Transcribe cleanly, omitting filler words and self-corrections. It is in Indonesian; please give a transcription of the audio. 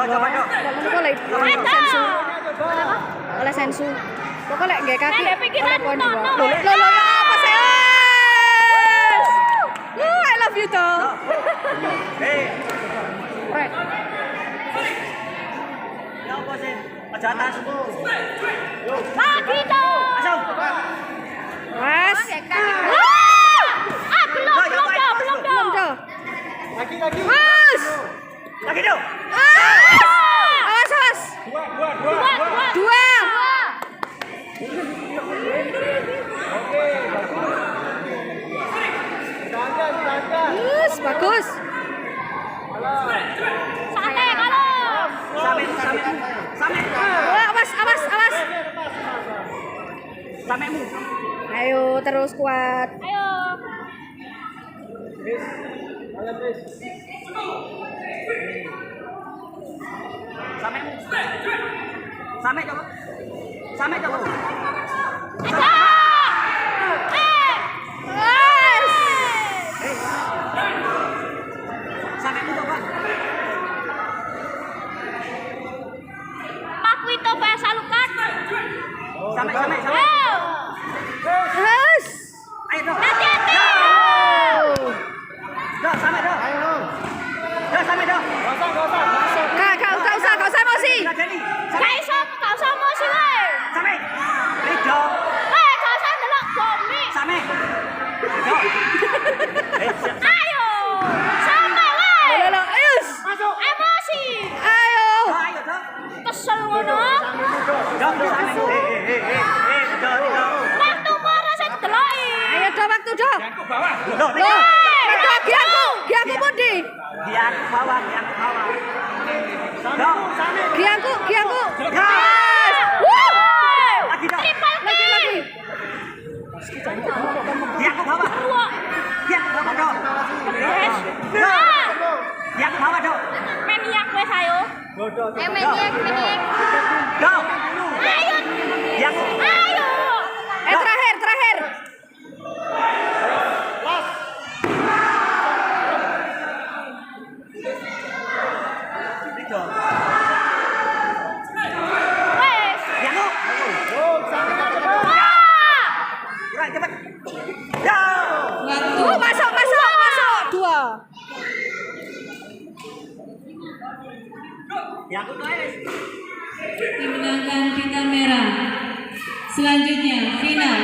coba dong. Oleh sensu. Oleh sensu. Pokoknya nggak kaki. Oleh poin 2. Lo ya apa sih? I love you toh. Right. Ya apa sih? Aja atas. Lagi toh. Langsung. Mas. Belum toh. Lagi. Mas. Lagi dong. Awas. Dua. Bagus. Santai kalau. Sampai. Awas. Sampaimu. Ayo terus kuat. Ayo. Sampaimu. Sampai coba. Aja. Sampaimu coba. Paku itu bahasa lukat. Sampai. Ayo. Yes. Ayo dong. Hati-hati. Dong, sampai dong. Sampai dong. Kau usah emosi. Nggak jadi. Gak usah emosi weh. Sampai. Lido. Gak usah delok gomi. Sampai. Lido. Ayo. Sampai weh. Ayo. Emosi. Ayo. Ayo dong. Kesel ngono. Dong, sampai. Lido. Waktu moro sing deloki. Ayo do waktu do. Loh, Loh, itu giangku pundi? Dia ke bawah. Dong. Giangku. Yes. Lagi dong. Triple kill. Dia ke bawah. Dua. Dia ke bawah dong. Yes. Dia ke bawah dong. Maniak wes ayo. Maniak. Dong. Ayo. Dia ke Ayo. Terakhir. Lido. Wes. Dia ke. Kurang cepat. Ya. Masuk. 2. Dia ke guys. Dimenangkan pita merah. Selanjutnya final